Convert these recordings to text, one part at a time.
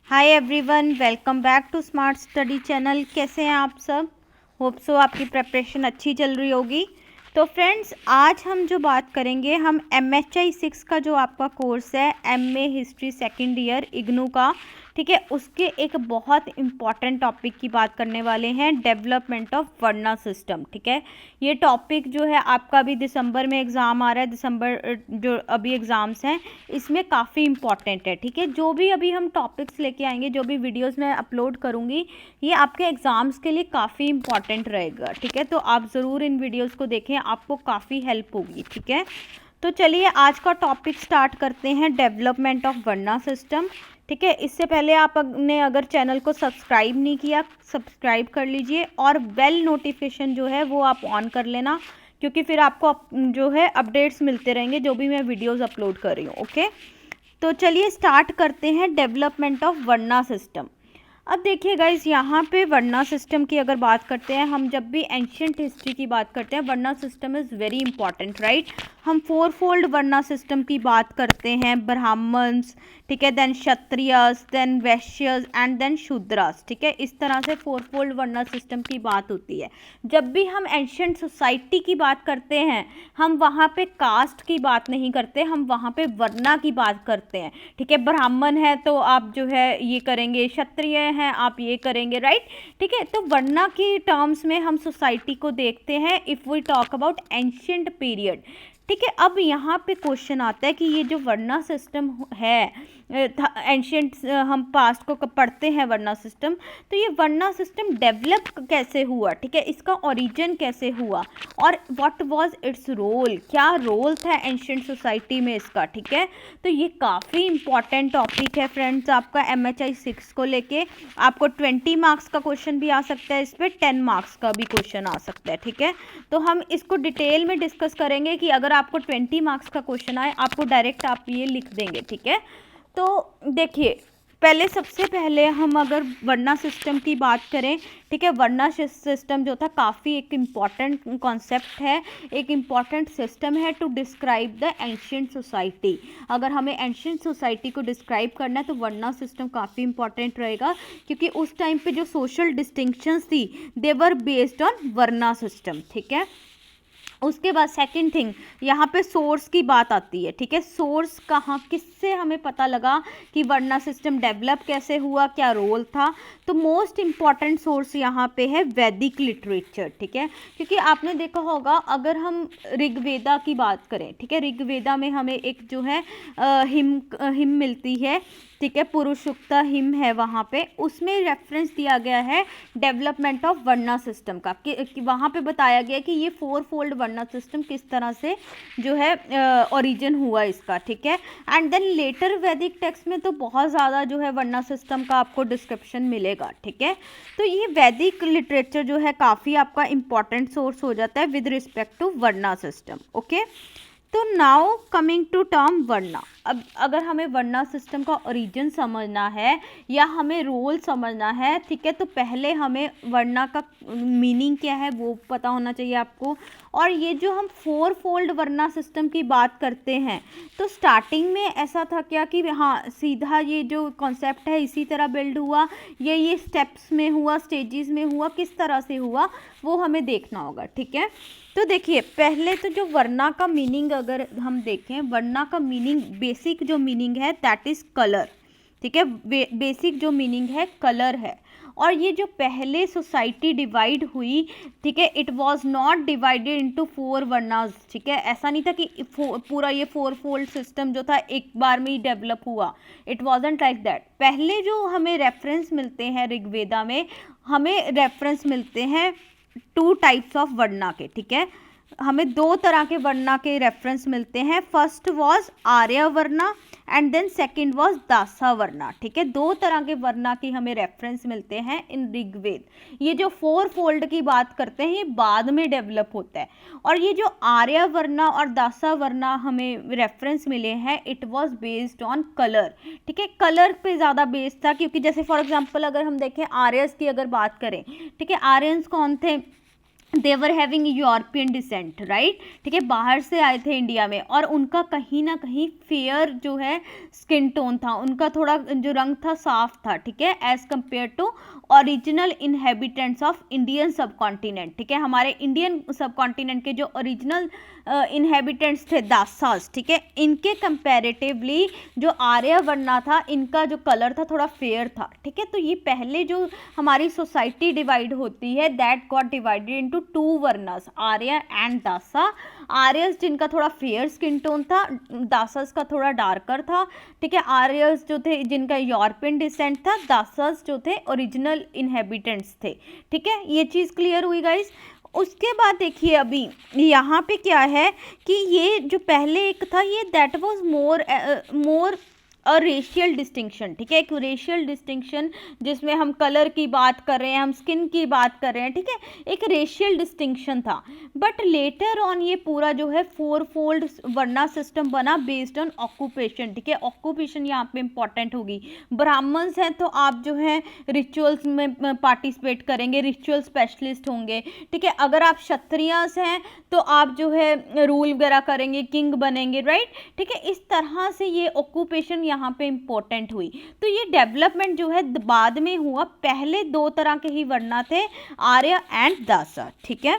Hi everyone, welcome back to smart study channel. कैसे हैं आप सब? होप सो आपकी प्रिपरेशन अच्छी चल रही होगी। तो फ्रेंड्स, आज हम जो बात करेंगे, हम MHI 6 का जो आपका कोर्स है, MA history second year IGNOU का, ठीक है, उसके एक बहुत इंपॉर्टेंट टॉपिक की बात करने वाले हैं, डेवलपमेंट ऑफ वर्ना सिस्टम। ठीक है, ये टॉपिक जो है आपका अभी दिसंबर में एग्ज़ाम आ रहा है, दिसंबर जो अभी एग्ज़ाम्स हैं इसमें काफ़ी इंपॉर्टेंट है। ठीक है, जो भी अभी हम टॉपिक्स लेके आएंगे, जो भी वीडियोस मैं अपलोड करूँगी, ये आपके एग्ज़ाम्स के लिए काफ़ी इंपॉर्टेंट रहेगा। ठीक है, तो आप ज़रूर इन वीडियोज़ को देखें, आपको काफ़ी हेल्प होगी। ठीक है, तो चलिए आज का टॉपिक स्टार्ट करते हैं, डेवलपमेंट ऑफ वर्ना सिस्टम। ठीक है, इससे पहले आपने अगर चैनल को सब्सक्राइब नहीं किया, सब्सक्राइब कर लीजिए और बेल नोटिफिकेशन जो है वो आप ऑन कर लेना, क्योंकि फिर आपको जो है अपडेट्स मिलते रहेंगे जो भी मैं वीडियोस अपलोड कर रही हूँ। ओके, तो चलिए स्टार्ट करते हैं, डेवलपमेंट ऑफ वर्ना सिस्टम। अब देखिए गाइस, यहाँ पे वर्ना सिस्टम की अगर बात करते हैं, हम जब भी एंशियंट हिस्ट्री की बात करते हैं, varna system is very important, right. हम फोर फोल्ड वर्ना सिस्टम की बात करते हैं, ब्राह्मण्स, ठीक है, then Kshatriyas, then Vaishyas and then Shudras. ठीक है, इस तरह से फोर फोल्ड वर्ना सिस्टम की बात होती है। जब भी हम एंशियंट सोसाइटी की बात करते हैं, हम वहाँ पे कास्ट की बात नहीं करते, हम वहाँ पे वर्ना की बात करते हैं। ठीक है, ब्राह्मण है तो आप जो है ये करेंगे, क्षत्रिय हैं आप ये करेंगे, राइट। ठीक है, तो वर्ना की टर्म्स में हम सोसाइटी को देखते हैं if we talk about ancient period. ठीक है, अब यहाँ पे क्वेश्चन आता है कि ये जो वर्ना सिस्टम है, एंशियंट हम पास्ट को पढ़ते हैं वर्ना सिस्टम, तो ये वर्ना सिस्टम डेवलप कैसे हुआ, ठीक है, इसका ओरिजिन कैसे हुआ और व्हाट वाज इट्स रोल, क्या रोल था एंशियंट सोसाइटी में इसका। ठीक है, तो ये काफ़ी इंपॉर्टेंट टॉपिक है फ्रेंड्स, आपका MHI 6 को लेके आपको 20 मार्क्स का क्वेश्चन भी आ सकता है, इस पर 10 मार्क्स का भी क्वेश्चन आ सकता है। ठीक है, तो हम इसको डिटेल में डिस्कस करेंगे कि अगर आपको 20 मार्क्स का क्वेश्चन आए, आपको डायरेक्ट आप ये लिख देंगे। ठीक है, तो देखिए, पहले सबसे पहले हम अगर वर्ना सिस्टम की बात करें, ठीक है, वर्ना सिस्टम जो था काफ़ी एक इम्पॉर्टेंट कॉन्सेप्ट है, एक इम्पॉर्टेंट सिस्टम है to describe the ancient society. अगर हमें एंशियंट सोसाइटी को डिस्क्राइब करना है तो वर्ना सिस्टम काफ़ी इंपॉर्टेंट रहेगा, क्योंकि उस टाइम पे जो सोशल डिस्टिंक्शंस थी they were based on varna system. ठीक है, उसके बाद सेकंड थिंग, यहाँ पे सोर्स की बात आती है। ठीक है, सोर्स कहाँ, किससे हमें पता लगा कि वर्ना सिस्टम डेवलप कैसे हुआ, क्या रोल था। तो मोस्ट इम्पॉर्टेंट सोर्स यहाँ पे है वैदिक लिटरेचर। ठीक है, क्योंकि आपने देखा होगा, अगर हम ऋग्वेदा की बात करें, ठीक है, ऋग्वेदा में हमें एक जो है हिम मिलती है, ठीक है, पुरुषोक्ता हिम है, वहाँ पे उसमें रेफरेंस दिया गया है डेवलपमेंट ऑफ वर्ना सिस्टम का, कि वहाँ पे बताया गया कि ये फोर फोल्ड वर्ना सिस्टम किस तरह से जो है ओरिजिन हुआ इसका। ठीक है, एंड देन लेटर वैदिक टेक्स्ट में तो बहुत ज़्यादा जो है वर्ना सिस्टम का आपको डिस्क्रिप्शन मिलेगा। ठीक है, तो ये वैदिक लिटरेचर जो है काफ़ी आपका इंपॉर्टेंट सोर्स हो जाता है with respect to varna system. Okay, तो now coming to term varna. अब अगर हमें वर्ना सिस्टम का ओरिजिन समझना है या हमें रोल समझना है, ठीक है, तो पहले हमें वर्ना का मीनिंग क्या है वो पता होना चाहिए आपको। और ये जो हम फोर फोल्ड वर्ना सिस्टम की बात करते हैं, तो स्टार्टिंग में ऐसा था क्या कि हाँ सीधा ये जो कॉन्सेप्ट है इसी तरह बिल्ड हुआ, ये स्टेप्स में हुआ, स्टेजेस में हुआ, किस तरह से हुआ वो हमें देखना होगा। ठीक है, तो देखिए, पहले तो जो वर्ना का मीनिंग अगर हम देखें, वर्ना का मीनिंग, बेसिक जो मीनिंग है दैट इज़ कलर। ठीक है, बेसिक जो मीनिंग है कलर है। और ये जो पहले सोसाइटी डिवाइड हुई, ठीक है, it was not divided into four varnas. ठीक है, ऐसा नहीं था कि पूरा ये फोर फोल्ड सिस्टम जो था एक बार में ही डेवलप हुआ, इट वाजंट लाइक दैट। पहले जो हमें रेफरेंस मिलते हैं ऋग्वेदा में, हमें रेफरेंस मिलते हैं टू टाइप्स ऑफ वर्ना के। ठीक है, हमें दो तरह के वर्ना के रेफरेंस मिलते हैं, first was Arya varna and then second was Dasa varna. ठीक है, दो तरह के वर्ना की हमें रेफरेंस मिलते हैं इन ऋग्वेद। ये जो फोर फोल्ड की बात करते हैं ये बाद में डेवलप होता है। और ये जो आर्य वर्ना और दासा वर्ना हमें रेफरेंस मिले हैं, it was based on colour. ठीक है, कलर पे ज़्यादा बेस्ड था, क्योंकि जैसे फॉर एग्जाम्पल अगर हम देखें आर्यस की अगर बात करें, ठीक है, आर्यंस कौन थे, they were having European descent, right, ठीक है, बाहर से आए थे इंडिया में, और उनका कहीं ना कहीं फेयर जो है स्किन टोन था, उनका थोड़ा जो रंग था साफ था, ठीक है, as compare to original inhabitants of Indian subcontinent, ठीक है, हमारे इंडियन सब कॉन्टिनेंट के जो ओरिजिनल इनहेबिटेंट्स थे दासास, ठीक है, इनके कंपैरेटिवली जो आर्यवर्णा था इनका जो कलर था थोड़ा फेयर था, ठीक है। तो ये पहले जो हमारी सोसाइटी डिवाइड होती है that got divided into two varnas, Arya and Dasa. Aryas जिनका थोड़ा फेयर स्किन टोन था, दासास का थोड़ा डार्कर था, ठीक है, आर्यस जो थे जिनका यूरोपियन डिसेंट था, दासास जो थे ओरिजिनल इनहेबिटेंट्स थे, ठीक है, ये चीज़ क्लियर हुई गाइस। उसके बाद देखिए अभी यहाँ पे क्या है कि ये जो पहले एक था ये that was more a racial distinction, ठीक है, एक रेशियल डिस्टिंक्शन जिसमें हम कलर की बात कर रहे हैं, हम स्किन की बात कर रहे हैं, ठीक है, एक रेशियल डिस्टिंक्शन था। बट लेटर ऑन ये पूरा जो है फोर फोल्ड वर्ना सिस्टम बना बेस्ड ऑन ऑक्यूपेशन, ठीक है, ऑक्यूपेशन यहाँ पे इंपॉर्टेंट होगी। ब्राह्मण्स हैं तो आप जो है रिचुअल्स में पार्टिसिपेट करेंगे, रिचुअल स्पेशलिस्ट होंगे, ठीक है, अगर आप क्षत्रियस हैं तो आप जो है रूल वगैरह करेंगे, किंग बनेंगे, राइट, ठीक है, इस तरह से ये ऑक्यूपेशन यहाँ पे इंपॉर्टेंट हुई। तो ये डेवलपमेंट जो है बाद में हुआ, पहले दो तरह के ही वर्णा थे, आर्य एंड दासा, ठीक है।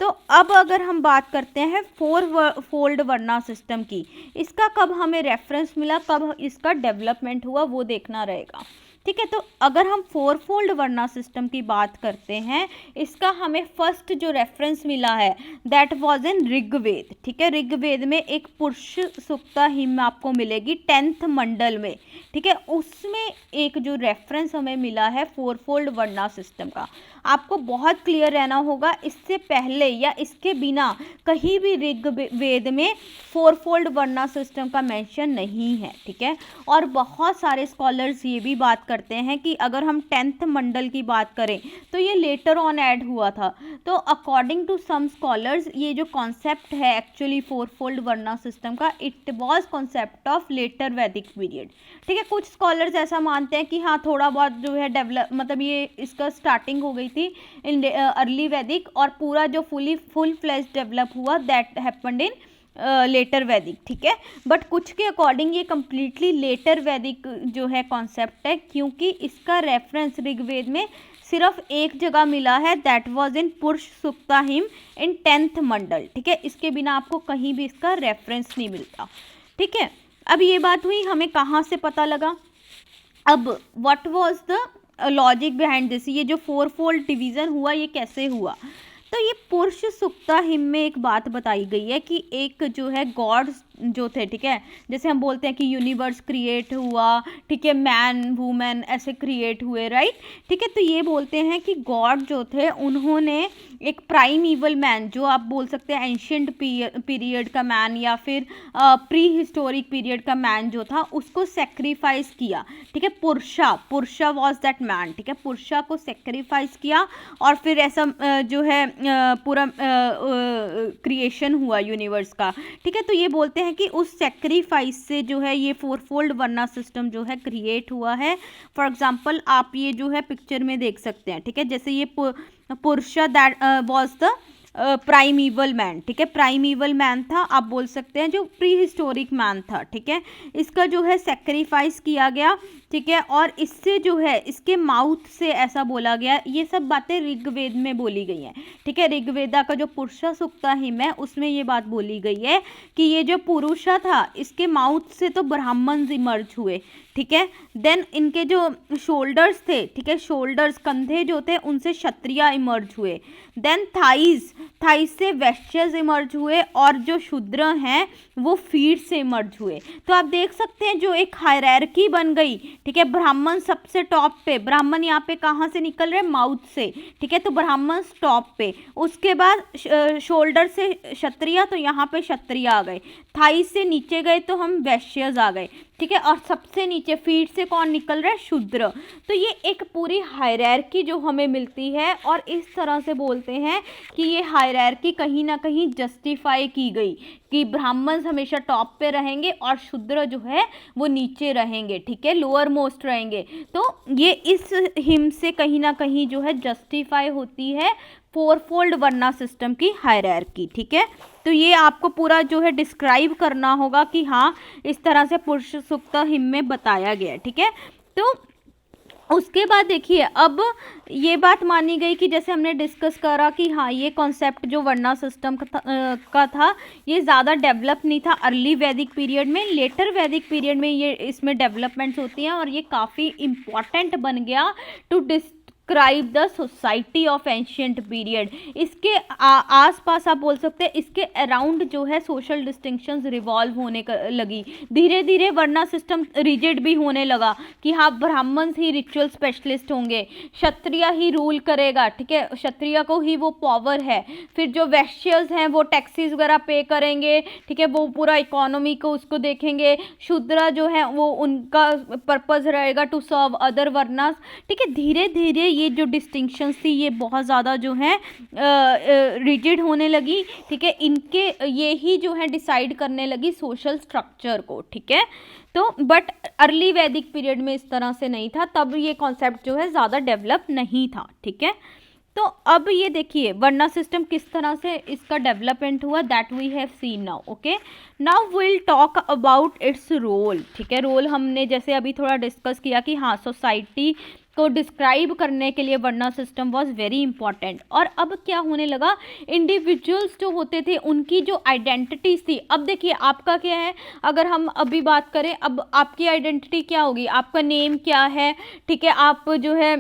तो अब अगर हम बात करते हैं फोर फोल्ड वर्णा सिस्टम की, इसका कब हमें रेफरेंस मिला, कब इसका डेवलपमेंट हुआ, वो देखना रहेगा, ठीक है। तो अगर हम फोर फोल्ड वर्णा सिस्टम की बात करते हैं, इसका हमें फर्स्ट जो रेफरेंस मिला है दैट वाज इन ऋग्वेद, ठीक है, ऋग्वेद में एक पुरुष सूक्ता हिम आपको मिलेगी 10th मंडल में, ठीक है, उसमें एक जो रेफरेंस हमें मिला है फोर फोल्ड वर्णा सिस्टम का। आपको बहुत क्लियर रहना होगा, इससे पहले या इसके बिना कहीं भी ऋग्वेद में फोर फोल्ड वर्णा सिस्टम का मेंशन नहीं है, ठीक है। और बहुत सारे स्कॉलर्स ये भी बात करते हैं कि अगर हम 10th मंडल की बात करें तो ये लेटर ऑन ऐड हुआ था। तो अकॉर्डिंग टू सम स्कॉलर्स ये जो कॉन्सेप्ट है actually fourfold varna system का, it was concept of later Vedic period, ठीक है। कुछ स्कॉलर्स ऐसा मानते हैं कि हाँ थोड़ा बहुत जो है डेवलप, मतलब ये इसका स्टार्टिंग हो गई थी इन अर्ली वैदिक, और पूरा जो फुल फ्लेज डेवलप हुआ दैट हैपेंड इन लेटर वैदिक, ठीक है। बट कुछ के अकॉर्डिंग ये कम्प्लीटली लेटर वैदिक जो है कॉन्सेप्ट है, क्योंकि इसका रेफरेंस ऋग्वेद में सिर्फ एक जगह मिला है दैट वाज इन पुरुष सूक्ता हिम इन 10th मंडल, ठीक है, इसके बिना आपको कहीं भी इसका रेफरेंस नहीं मिलता, ठीक है। अब ये बात हुई, हमें कहाँ से पता लगा, अब what was the logic behind this, ये जो फोर फोल्ड डिवीजन हुआ ये कैसे हुआ। तो ये पुरुष सूक्ता हिम में एक बात बताई गई है कि एक जो है गॉड्स जो थे, ठीक है, जैसे हम बोलते हैं कि यूनिवर्स क्रिएट हुआ, ठीक है, मैन वुमेन ऐसे क्रिएट हुए, राइट, ठीक है। तो ये बोलते हैं कि गॉड जो थे उन्होंने एक प्राइम ईवल मैन, जो आप बोल सकते हैं एंशियंट पीरियड का मैन या फिर प्री हिस्टोरिक पीरियड का मैन जो था, उसको सेक्रीफाइस किया, ठीक है, पुरुषा वॉज दैट मैन, ठीक है, पुरुषा को सेक्रीफाइस किया, और फिर ऐसा जो है पूरा क्रिएशन हुआ यूनिवर्स का, ठीक है। तो ये बोलते हैं कि उस सेक्रीफाइस से जो है ये फोर फोल्ड वर्णा सिस्टम जो है क्रिएट हुआ है। फॉर एग्जांपल आप ये जो है पिक्चर में देख सकते हैं, ठीक है, जैसे ये पुरुषा that was the prime evil man, ठीक है, प्राइम ईवल मैन था, आप बोल सकते हैं जो प्री हिस्टोरिक मैन था, ठीक है, इसका जो है सेक्रीफाइस किया गया, ठीक है, और इससे जो है इसके माउथ से ऐसा बोला गया, ये सब बातें ऋग्वेद में बोली गई हैं, ठीक है, ऋग्वेदा का जो पुरुषा सूक्ता हिम है उसमें ये बात बोली गई है कि ये जो पुरुषा था इसके माउथ से तो ब्राह्मण इमर्ज हुए, ठीक है, देन इनके जो शोल्डर्स थे, ठीक है, शोल्डर्स कंधे जो थे उनसे क्षत्रिय इमर्ज हुए, देन थाइज से वैश्यज इमर्ज हुए, और जो शूद्र हैं वो फीट से इमर्ज हुए। तो आप देख सकते हैं जो एक हायरार्की बन गई, ठीक है, ब्राह्मण सबसे टॉप पे, ब्राह्मण यहाँ पे कहाँ से निकल रहे, माउथ से, ठीक है, तो ब्राह्मण टॉप पे, उसके बाद शोल्डर से क्षत्रिय, तो यहाँ पे क्षत्रिय आ गए, थाई से नीचे गए तो हम वैश्यज आ गए, ठीक है, और सबसे नीचे फीट से कौन निकल रहा है, शूद्र। तो ये एक पूरी हायरार्की जो हमें मिलती है, और इस तरह से बोलते हैं कि ये हायरार्की कहीं ना कहीं जस्टिफाई की गई कि ब्राह्मण हमेशा टॉप पे रहेंगे और शूद्र जो है वो नीचे रहेंगे, ठीक है, लोअर मोस्ट रहेंगे। तो ये इस हिम से कहीं ना कहीं जो है जस्टिफाई होती है फोरफोल्ड वर्ना सिस्टम की हायरार्की, ठीक है। तो ये आपको पूरा जो है डिस्क्राइब करना होगा कि हाँ इस तरह से पुरुष सूक्त हिम में बताया गया है, ठीक है। तो उसके बाद देखिए अब ये बात मानी गई कि जैसे हमने डिस्कस करा कि हाँ ये कॉन्सेप्ट जो वर्ना सिस्टम का था ये ज़्यादा डेवलप नहीं था अर्ली वैदिक पीरियड में, लेटर वैदिक पीरियड में ये इसमें डेवलपमेंट्स होती हैं और ये काफ़ी इम्पॉर्टेंट बन गया to describe the society of ancient period. इसके आसपास आप बोल सकते हैं इसके अराउंड जो है सोशल डिस्टिंक्शंस रिवॉल्व होने लगी। धीरे धीरे वर्ना सिस्टम रिजिड भी होने लगा कि हाँ ब्राह्मण ही रिचुअल स्पेशलिस्ट होंगे, क्षत्रिय ही रूल करेगा, ठीक है, क्षत्रिय को ही वो पावर है। फिर जो वैश्यस हैं वो टैक्सेस वगैरह पे करेंगे, ठीक है, वो पूरा इकोनॉमी को उसको देखेंगे। शूद्र जो है वो उनका पर्पस रहेगा टू सर्व अदर वर्नास, ठीक है। धीरे धीरे ये जो डिस्टिंक्शंस थी ये बहुत ज़्यादा जो है रिजिड होने लगी, ठीक है। इनके ये ही जो है डिसाइड करने लगी सोशल स्ट्रक्चर को, ठीक है। तो बट अर्ली वैदिक पीरियड में इस तरह से नहीं था, तब ये कॉन्सेप्ट जो है ज़्यादा डेवलप नहीं था, ठीक है। तो अब ये देखिए वर्ना सिस्टम किस तरह से इसका डेवलपमेंट हुआ, that we have seen now. Okay, now will talk about its role, ठीक है। रोल हमने जैसे अभी थोड़ा डिस्कस किया कि हाँ सोसाइटी को डिस्क्राइब करने के लिए वर्ना सिस्टम वाज वेरी इंपॉर्टेंट। और अब क्या होने लगा, इंडिविजुअल्स जो होते थे उनकी जो आइडेंटिटीज थी, अब देखिए आपका क्या है, अगर हम अभी बात करें अब आपकी आइडेंटिटी क्या होगी, आपका नेम क्या है, ठीक है, आप जो है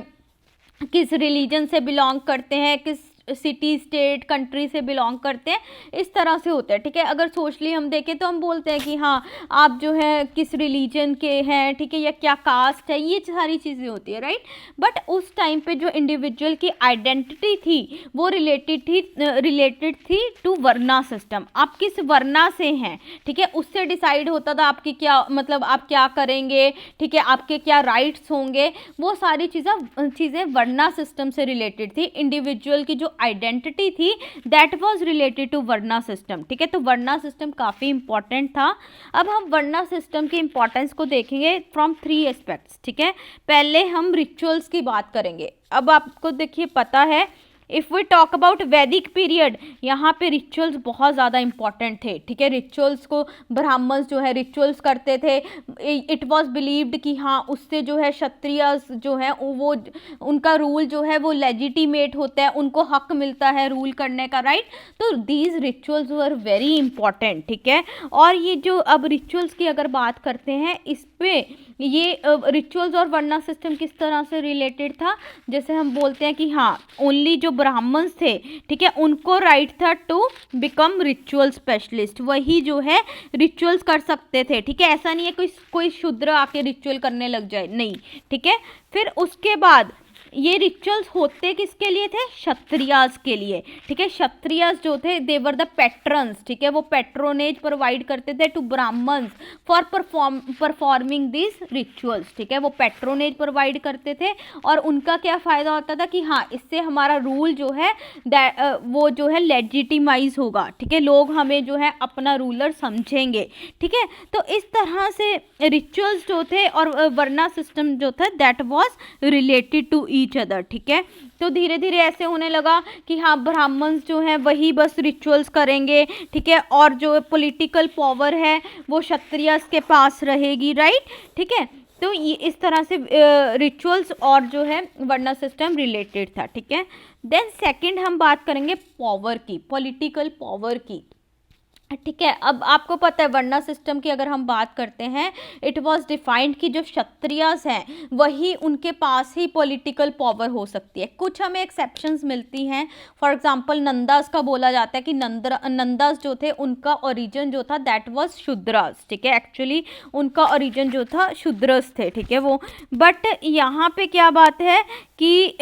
किस रिलीजन से बिलोंग करते हैं, किस सिटी स्टेट कंट्री से बिलोंग करते हैं, इस तरह से होता है, ठीक है। अगर सोशली हम देखें तो हम बोलते हैं कि हाँ आप जो है किस रिलीजन के हैं, ठीक है, या क्या कास्ट है, ये सारी चीज़ें होती है, राइट। बट उस टाइम पे जो इंडिविजुअल की आइडेंटिटी थी वो रिलेटेड थी टू वर्ना सिस्टम। आप किस वर्ना से हैं, ठीक है, उससे डिसाइड होता था आपकी क्या मतलब आप क्या करेंगे, ठीक है, आपके क्या राइट्स होंगे, वो सारी चीज़ें वर्ना सिस्टम से रिलेटेड थी। इंडिविजुअल की जो आइडेंटिटी थी that was related to varna system, ठीक है। तो वर्ना सिस्टम काफ़ी इंपॉर्टेंट था। अब हम वर्ना सिस्टम के इंपॉर्टेंस को देखेंगे फ्रॉम 3 एस्पेक्ट्स, ठीक है। पहले हम रिचुअल्स की बात करेंगे। अब आपको देखिए पता है इफ़ वी टॉक अबाउट वैदिक पीरियड, यहाँ पे रिचुअल्स बहुत ज़्यादा इंपॉर्टेंट थे, ठीक है। रिचुअल्स को ब्राह्मण्स जो है रिचुअल्स करते थे। इट वाज बिलीव्ड कि हाँ उससे जो है क्षत्रिय जो है वो उनका रूल जो है वो लेजिटिमेट होता है, उनको हक मिलता है रूल करने का, राइट। तो these rituals were very important, ठीक है। और ये जो अब रिचुअल्स की अगर बात करते हैं इस पे ये रिचुअल्स और वर्ना सिस्टम किस तरह से रिलेटेड था, जैसे हम बोलते हैं कि हाँ ओनली जो ब्राह्मण्स थे, ठीक है, उनको राइट था टू बिकम रिचुअल स्पेशलिस्ट, वही जो है रिचुअल्स कर सकते थे, ठीक है। ऐसा नहीं है कोई शूद्र आके रिचुअल करने लग जाए, नहीं, ठीक है। फिर उसके बाद ये रिचुअल्स होते किसके लिए थे, क्षत्रियास के लिए, ठीक है। क्षत्रियास जो थे दे वर द पैट्रन्स, ठीक है, वो पैट्रोनेज प्रोवाइड करते थे to Brahmans for performing this rituals, ठीक है। वो पैट्रोनेज प्रोवाइड करते थे और उनका क्या फ़ायदा होता था कि हाँ इससे हमारा रूल जो है वो जो है लेजिटिमाइज होगा, ठीक है, लोग हमें जो है अपना रूलर समझेंगे, ठीक है। तो इस तरह से रिचुअल्स जो थे और वर्ना सिस्टम जो था that was related to each other, ठीक है। तो धीरे धीरे ऐसे होने लगा कि हाँ ब्राह्मण्स जो हैं वही बस रिचुअल्स करेंगे, ठीक है, और जो पॉलिटिकल पावर है वो क्षत्रियस के पास रहेगी, राइट, ठीक है। तो ये इस तरह से रिचुअल्स और जो है वर्ना सिस्टम रिलेटेड था, ठीक है। देन सेकंड हम बात करेंगे पावर की, पॉलिटिकल पावर की, ठीक है। अब आपको पता है वर्ना सिस्टम की अगर हम बात करते हैं इट वाज डिफाइंड कि जो क्षत्रियस हैं वही उनके पास ही पॉलिटिकल पावर हो सकती है। कुछ हमें एक्सेप्शंस मिलती हैं, फॉर एग्जांपल नंदास का बोला जाता है कि नंदास जो थे उनका ओरिजिन जो था दैट वाज शूद्रस, ठीक है, एक्चुअली उनका ओरिजिन जो था शूद्रस थे, ठीक है वो। बट यहाँ पे क्या बात है कि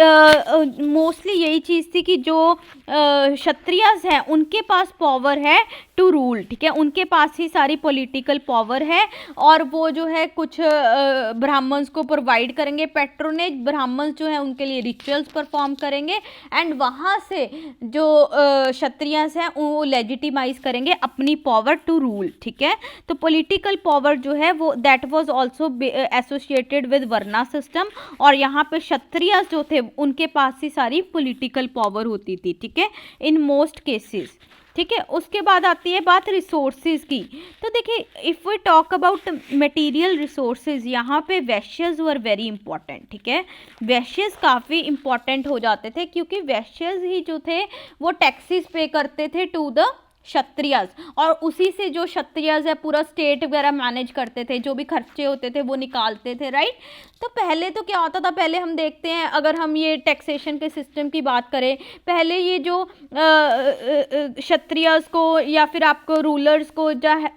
मोस्टली यही चीज़ थी कि जो क्षत्रियस हैं उनके पास पावर है टू रूल, ठीक है, उनके पास ही सारी पॉलिटिकल पावर है और वो जो है कुछ ब्राह्मण्स को प्रोवाइड करेंगे पैट्रोनेज, ब्राह्मण्स जो है उनके लिए रिचुअल्स परफॉर्म करेंगे एंड वहाँ से जो क्षत्रियस हैं वो लेजिटिमाइज करेंगे अपनी पावर टू रूल, ठीक है। तो पॉलिटिकल पावर जो है वो that was also associated with varna system, और यहाँ पे क्षत्रियस जो थे उनके पास ही सारी पॉलिटिकल पावर होती थी, ठीक है, इन मोस्ट केसेस, ठीक है। उसके बाद आती है बात रिसोर्सेज की। तो देखिए if we talk about material resources, यहाँ पे वैश्यज वर वेरी इंपॉर्टेंट, ठीक है। वैश्यज काफ़ी इंपॉर्टेंट हो जाते थे क्योंकि वैश्यज ही जो थे वो टैक्सेस पे करते थे टू द क्षत्रियस, और उसी से जो क्षत्रियस है पूरा स्टेट वगैरह मैनेज करते थे, जो भी खर्चे होते थे वो निकालते थे, राइट। तो पहले तो क्या होता था, पहले हम देखते हैं अगर हम ये टैक्सेशन के सिस्टम की बात करें, पहले ये जो क्षत्रियस को या फिर आपको रूलर्स को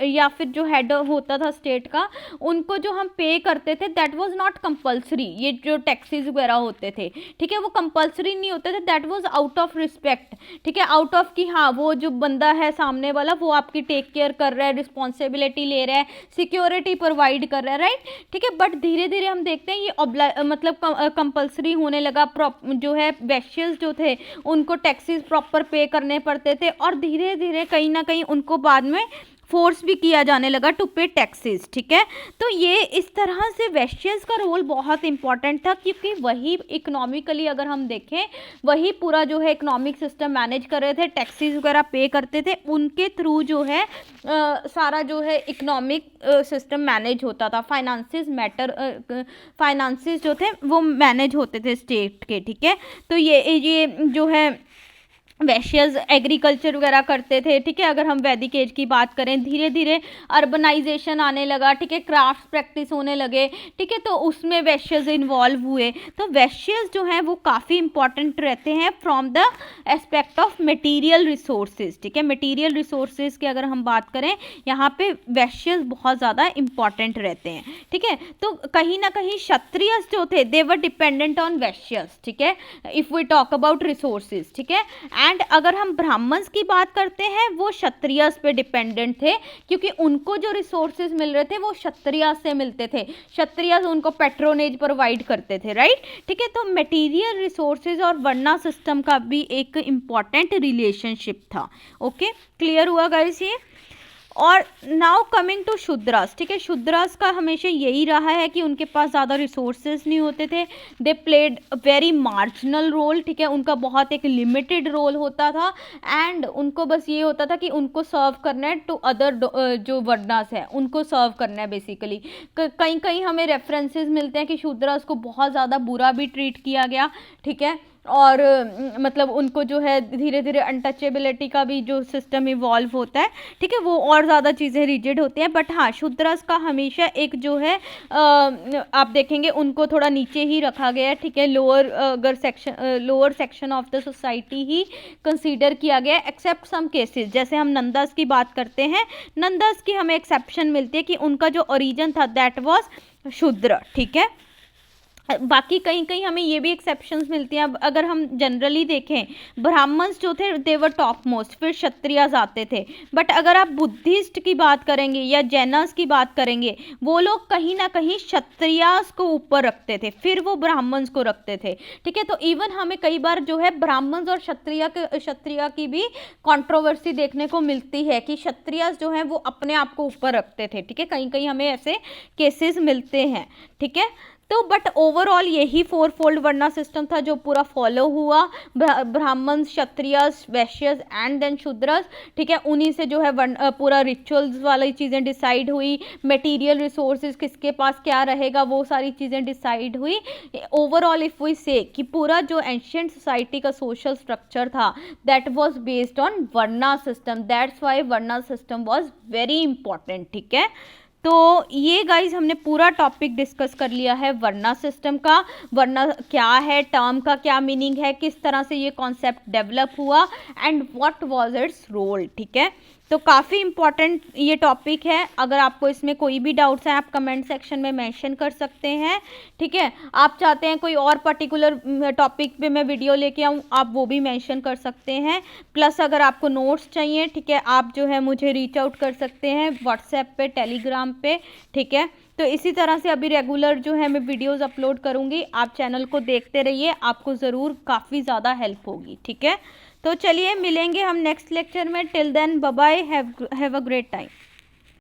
या फिर जो हेड होता था स्टेट का, उनको जो हम पे करते थे दैट वाज नॉट कंपल्सरी, ये जो टैक्सेस वगैरह होते थे, ठीक है, वो कंपल्सरी नहीं होते थे, that was out of respect, ठीक है, आउट ऑफ कि हाँ वो जो बंदा है सामने वाला वो आपकी टेक केयर कर रहा है, रिस्पॉन्सिबिलिटी ले रहा है, सिक्योरिटी प्रोवाइड कर रहा है, राइट, ठीक है। बट धीरे धीरे हम देखते हैं ये मतलब कंपल्सरी होने लगा, जो है वैश्यस जो थे उनको टैक्सेस प्रॉपर पे करने पड़ते थे और धीरे धीरे कहीं ना कहीं उनको बाद में फोर्स भी किया जाने लगा टू पे टैक्सेस, ठीक है। तो ये इस तरह से वैश्यस का रोल बहुत इंपॉर्टेंट था क्योंकि वही इकोनॉमिकली अगर हम देखें वही पूरा जो है इकोनॉमिक सिस्टम मैनेज कर रहे थे, टैक्सेस वगैरह पे करते थे, उनके थ्रू जो है सारा जो है इकोनॉमिक सिस्टम मैनेज होता था, फाइनेंसेस जो थे वो मैनेज होते थे स्टेट के, ठीक है। तो ये जो है वैश्यज एग्रीकल्चर वगैरह करते थे, ठीक है। अगर हम वैदिक एज की बात करें, धीरे धीरे अर्बनाइजेशन आने लगा, ठीक है, क्राफ्ट प्रैक्टिस होने लगे, ठीक है, तो उसमें वैश्यज इन्वॉल्व हुए। तो वैश्यज जो हैं वो काफ़ी इंपॉर्टेंट रहते हैं from the aspect of material resources, ठीक है। मटेरियल रिसोर्सेज की अगर हम बात करें यहाँ पे वैश्यज बहुत ज़्यादा इंपॉर्टेंट रहते हैं, ठीक है। तो कहीं ना कहीं क्षत्रियस जो थे they were dependent on Vaishyas, ठीक है, if we talk about resources, ठीक है। एंड अगर हम ब्राह्मण्स की बात करते हैं वो क्षत्रियस पे डिपेंडेंट थे क्योंकि उनको जो रिसोर्सेज मिल रहे थे वो क्षत्रियस से मिलते थे, क्षत्रियस उनको पेट्रोनेज प्रोवाइड करते थे, राइट, ठीक है। तो मटेरियल रिसोर्सेज और वर्ना सिस्टम का भी एक इम्पॉर्टेंट रिलेशनशिप था। ओके, क्लियर हुआ गाइस ये। और नाउ कमिंग टू शूद्रास, ठीक है, शूद्रास का हमेशा यही रहा है कि उनके पास ज़्यादा रिसोर्सेज नहीं होते थे, they played very marginal role, ठीक है, उनका बहुत एक लिमिटेड रोल होता था एंड उनको बस ये होता था कि उनको सर्व करना है टू अदर जो वर्नास है उनको सर्व करना है बेसिकली। कहीं कहीं हमें रेफरेंसेस मिलते हैं कि शूद्रास को बहुत ज़्यादा बुरा भी ट्रीट किया गया, ठीक है, और मतलब उनको जो है धीरे धीरे अनटचेबिलिटी का भी जो सिस्टम इवॉल्व होता है, ठीक है, वो और ज़्यादा चीज़ें रिजिड होती हैं। बट हाँ, शूद्रस का हमेशा एक जो है आप देखेंगे उनको थोड़ा नीचे ही रखा गया है, ठीक है, lower section of the society he consider किया गया है एक्सेप्ट सम केसेस। जैसे हम नंदास की बात करते हैं, नंदास की हमें एक्सेप्शन मिलती है कि उनका जो ओरिजिन था दैट वाज शूद्र, ठीक है। बाकी कहीं कहीं हमें ये भी एक्सेप्शंस मिलती हैं। अब अगर हम जनरली देखें ब्राह्मण्स जो थे दे वर टॉप मोस्ट, फिर क्षत्रियस आते थे। बट अगर आप बुद्धिस्ट की बात करेंगे या जैनस की बात करेंगे वो लोग कहीं ना कहीं क्षत्रियस को ऊपर रखते थे, फिर वो ब्राह्मण्स को रखते थे, ठीक है। तो इवन हमें कई बार जो है ब्राह्मण्स और क्षत्रिय की भी कंट्रोवर्सी देखने को मिलती है कि क्षत्रियस जो है वो अपने आप को ऊपर रखते थे, ठीक है, कहीं कहीं हमें ऐसे केसेस मिलते हैं, ठीक है। तो बट ओवरऑल यही फोर फोल्ड वर्ना सिस्टम था जो पूरा फॉलो हुआ, ब्राह्मण, क्षत्रियस, वैश्यस एंड देन शूद्रस, ठीक है। उन्हीं से जो है पूरा रिचुअल्स वाली चीज़ें डिसाइड हुई, मटेरियल रिसोर्सेज किसके पास क्या रहेगा वो सारी चीज़ें डिसाइड हुई। ओवरऑल इफ वी से कि पूरा जो एंशिएंट सोसाइटी का सोशल स्ट्रक्चर था that was based on varna system, that's why varna system was very important, ठीक है। तो ये गाइज हमने पूरा टॉपिक डिस्कस कर लिया है वर्ना सिस्टम का, वर्ना क्या है, टर्म का क्या मीनिंग है, किस तरह से ये कॉन्सेप्ट डेवलप हुआ and what was its role, ठीक है। तो काफ़ी इम्पॉर्टेंट ये टॉपिक है। अगर आपको इसमें कोई भी डाउट्स हैं आप कमेंट सेक्शन में मेंशन कर सकते हैं, ठीक है। आप चाहते हैं कोई और पर्टिकुलर टॉपिक पे मैं वीडियो लेके आऊँ, आप वो भी मेंशन कर सकते हैं। प्लस अगर आपको नोट्स चाहिए, ठीक है, आप जो है मुझे रीच आउट कर सकते हैं व्हाट्सएप पे, टेलीग्राम पे, ठीक है। तो इसी तरह से अभी रेगुलर जो है मैं वीडियोज़ अपलोड करूँगी, आप चैनल को देखते रहिए, आपको ज़रूर काफ़ी ज़्यादा हेल्प होगी, ठीक है। तो चलिए मिलेंगे हम नेक्स्ट लेक्चर में। Till then bye bye, have a great time.